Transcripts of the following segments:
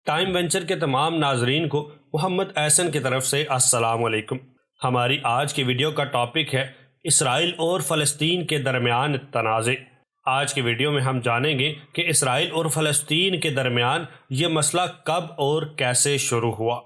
Time venture کے تمام ناظرین کو محمد احسن کی طرف سے السلام علیکم۔ ہماری آج کی ویڈیو کا ٹاپک ہے اسرائیل اور فلسطین کے درمیان تنازع۔ آج کی ویڈیو میں ہم جانیں گے کہ اسرائیل اور فلسطین کے درمیان یہ مسئلہ کب اور کیسے شروع ہوا۔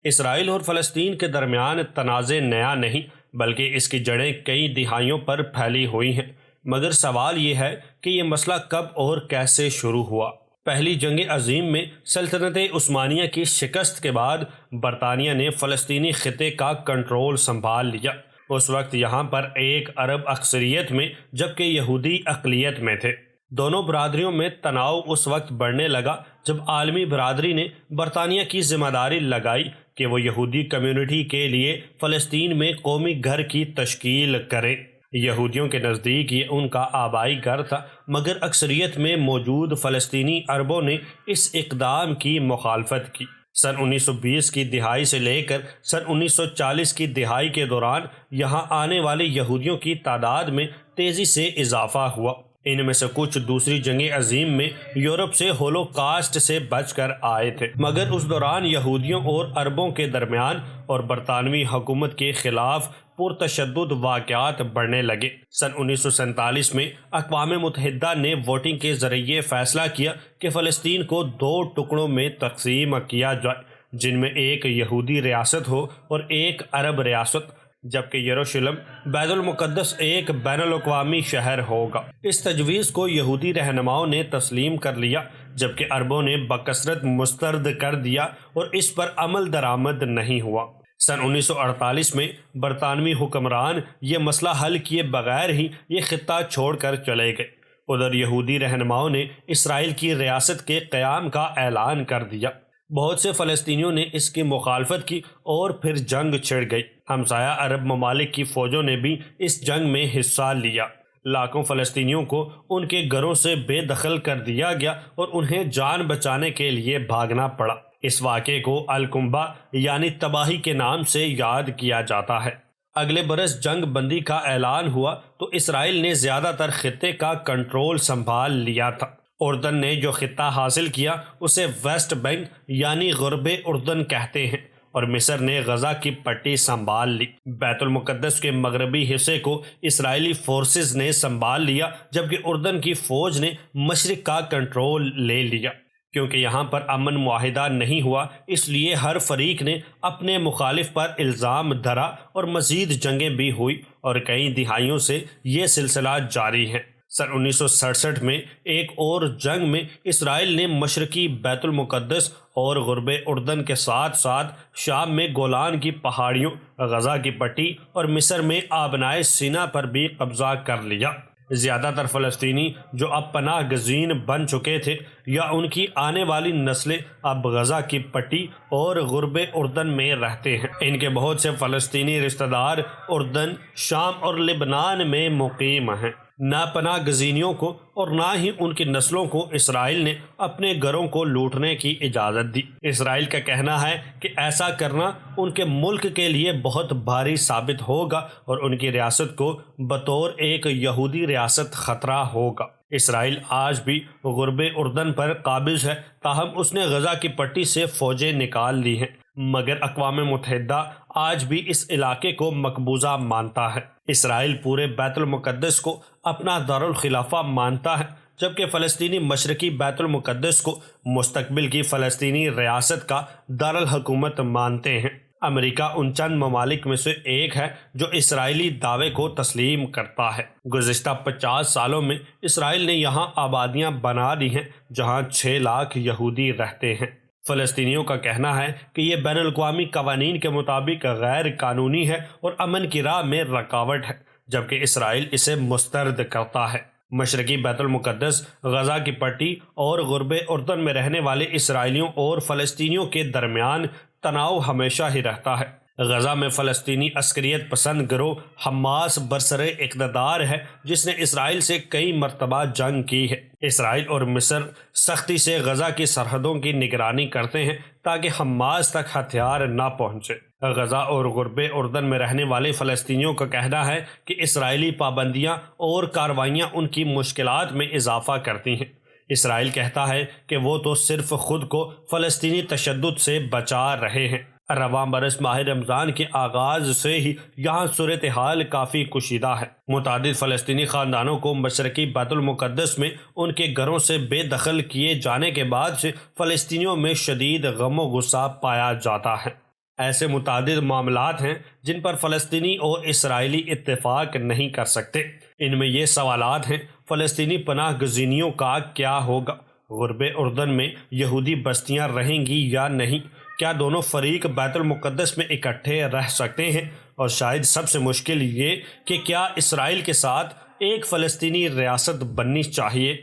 اسرائیل اور فلسطین کے درمیان تنازع نیا نہیں بلکہ اس کی جڑیں کئی دہائیوں پر پھیلی ہوئی ہیں، مگر سوال یہ ہے کہ یہ مسئلہ کب اور کیسے شروع ہوا۔ پہلی جنگ عظیم میں سلطنت عثمانیہ کی شکست کے بعد برطانیہ نے فلسطینی خطے کا کنٹرول سنبھال لیا۔ اس وقت یہاں پر ایک عرب اکثریت میں جبکہ یہودی اقلیت میں تھے۔ دونوں برادریوں میں تناؤ اس وقت بڑھنے لگا جب عالمی برادری نے برطانیہ کی ذمہ داری لگائی کہ وہ یہودی کمیونٹی کے لیے فلسطین میں قومی گھر کی تشکیل کرے۔ یہودیوں کے نزدیک یہ ان کا آبائی گھر تھا، مگر اکثریت میں موجود فلسطینی عربوں نے اس اقدام کی مخالفت کی۔ سن 1920 کی دہائی سے لے کر سن 1940 کی دہائی کے دوران یہاں آنے والے یہودیوں کی تعداد میں تیزی سے اضافہ ہوا۔ ان میں سے کچھ دوسری جنگ عظیم میں یورپ سے ہولوکاسٹ سے بچ کر آئے تھے، مگر اس دوران یہودیوں اور عربوں کے درمیان اور برطانوی حکومت کے خلاف پرتشدد واقعات بڑھنے لگے۔ سن 1947 میں اقوام متحدہ نے ووٹنگ کے ذریعے فیصلہ کیا کہ فلسطین کو 2 ٹکڑوں میں تقسیم کیا جائے، جن میں ایک یہودی ریاست ہو اور ایک عرب ریاست، جبکہ یروشلم بیت المقدس ایک بین الاقوامی شہر ہوگا۔ اس تجویز کو یہودی رہنماؤں نے تسلیم کر لیا، جبکہ عربوں نے بکثرت مسترد کر دیا اور اس پر عمل درآمد نہیں ہوا۔ سن 1948 میں برطانوی حکمران یہ مسئلہ حل کیے بغیر ہی یہ خطہ چھوڑ کر چلے گئے۔ ادھر یہودی رہنماؤں نے اسرائیل کی ریاست کے قیام کا اعلان کر دیا۔ بہت سے فلسطینیوں نے اس کی مخالفت کی اور پھر جنگ چھڑ گئی۔ ہمسایہ عرب ممالک کی فوجوں نے بھی اس جنگ میں حصہ لیا۔ لاکھوں فلسطینیوں کو ان کے گھروں سے بے دخل کر دیا گیا اور انہیں جان بچانے کے لیے بھاگنا پڑا۔ اس واقعے کو القنبہ یعنی تباہی کے نام سے یاد کیا جاتا ہے۔ اگلے برس جنگ بندی کا اعلان ہوا تو اسرائیل نے زیادہ تر خطے کا کنٹرول سنبھال لیا تھا۔ اردن نے جو خطہ حاصل کیا اسے ویسٹ بینک یعنی غرب اردن کہتے ہیں، اور مصر نے غزہ کی پٹی سنبھال لی۔ بیت المقدس کے مغربی حصے کو اسرائیلی فورسز نے سنبھال لیا، جبکہ اردن کی فوج نے مشرق کا کنٹرول لے لیا۔ کیونکہ یہاں پر امن معاہدہ نہیں ہوا، اس لیے ہر فریق نے اپنے مخالف پر الزام دھرا اور مزید جنگیں بھی ہوئی اور کئی دہائیوں سے یہ سلسلہ جاری ہے۔ سن 1967 میں ایک اور جنگ میں اسرائیل نے مشرقی بیت المقدس اور غرب اردن کے ساتھ ساتھ شام میں گولان کی پہاڑیوں، غزہ کی پٹی اور مصر میں آبنائے سینا پر بھی قبضہ کر لیا۔ زیادہ تر فلسطینی جو اب پناہ گزین بن چکے تھے یا ان کی آنے والی نسلیں اب غزہ کی پٹی اور غرب اردن میں رہتے ہیں۔ ان کے بہت سے فلسطینی رشتہ دار اردن، شام اور لبنان میں مقیم ہیں۔ نہ پناہ گزینوں کو اور نہ ہی ان کی نسلوں کو اسرائیل نے اپنے گھروں کو لوٹنے کی اجازت دی۔ اسرائیل کا کہنا ہے کہ ایسا کرنا ان کے ملک کے لیے بہت بھاری ثابت ہوگا اور ان کی ریاست کو بطور ایک یہودی ریاست خطرہ ہوگا۔ اسرائیل آج بھی غرب اردن پر قابض ہے، تاہم اس نے غزہ کی پٹی سے فوجیں نکال لی ہیں، مگر اقوام متحدہ آج بھی اس علاقے کو مقبوضہ مانتا ہے۔ اسرائیل پورے بیت المقدس کو اپنا دارالخلافہ مانتا ہے، جبکہ فلسطینی مشرقی بیت المقدس کو مستقبل کی فلسطینی ریاست کا دارالحکومت مانتے ہیں۔ امریکہ ان چند ممالک میں سے ایک ہے جو اسرائیلی دعوے کو تسلیم کرتا ہے۔ گزشتہ 50 سالوں میں اسرائیل نے یہاں آبادیاں بنا دی ہیں جہاں 6 لاکھ یہودی رہتے ہیں۔ فلسطینیوں کا کہنا ہے کہ یہ بین الاقوامی قوانین کے مطابق غیر قانونی ہے اور امن کی راہ میں رکاوٹ ہے، جبکہ اسرائیل اسے مسترد کرتا ہے۔ مشرقی بیت المقدس، غزہ کی پٹی اور غرب اردن میں رہنے والے اسرائیلیوں اور فلسطینیوں کے درمیان تناؤ ہمیشہ ہی رہتا ہے۔ غزہ میں فلسطینی عسکریت پسند گروہ حماس برسر اقتدار ہے، جس نے اسرائیل سے کئی مرتبہ جنگ کی ہے۔ اسرائیل اور مصر سختی سے غزہ کی سرحدوں کی نگرانی کرتے ہیں تاکہ حماس تک ہتھیار نہ پہنچے۔ غزہ اور غرب اردن میں رہنے والے فلسطینیوں کا کہنا ہے کہ اسرائیلی پابندیاں اور کارروائیاں ان کی مشکلات میں اضافہ کرتی ہیں۔ اسرائیل کہتا ہے کہ وہ تو صرف خود کو فلسطینی تشدد سے بچا رہے ہیں۔ رواں برس ماہ رمضان کے آغاز سے ہی یہاں صورتحال کافی کشیدہ ہے۔ متعدد فلسطینی خاندانوں کو مشرقی بیت المقدس میں ان کے گھروں سے بے دخل کیے جانے کے بعد سے فلسطینیوں میں شدید غم و غصہ پایا جاتا ہے۔ ایسے متعدد معاملات ہیں جن پر فلسطینی اور اسرائیلی اتفاق نہیں کر سکتے۔ ان میں یہ سوالات ہیں: فلسطینی پناہ گزینوں کا کیا ہوگا؟ غرب اردن میں یہودی بستیاں رہیں گی یا نہیں؟ کیا دونوں فریق بیت المقدس میں اکٹھے رہ سکتے ہیں؟ اور شاید سب سے مشکل یہ کہ کیا اسرائیل کے ساتھ ایک فلسطینی ریاست بننی چاہیے؟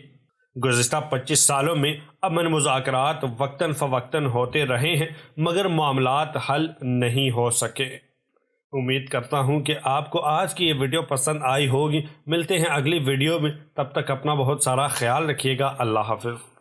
گزشتہ 25 سالوں میں امن مذاکرات وقتاً فوقتاً ہوتے رہے ہیں مگر معاملات حل نہیں ہو سکے۔ امید کرتا ہوں کہ آپ کو آج کی یہ ویڈیو پسند آئی ہوگی۔ ملتے ہیں اگلی ویڈیو میں، تب تک اپنا بہت سارا خیال رکھیے گا۔ اللہ حافظ۔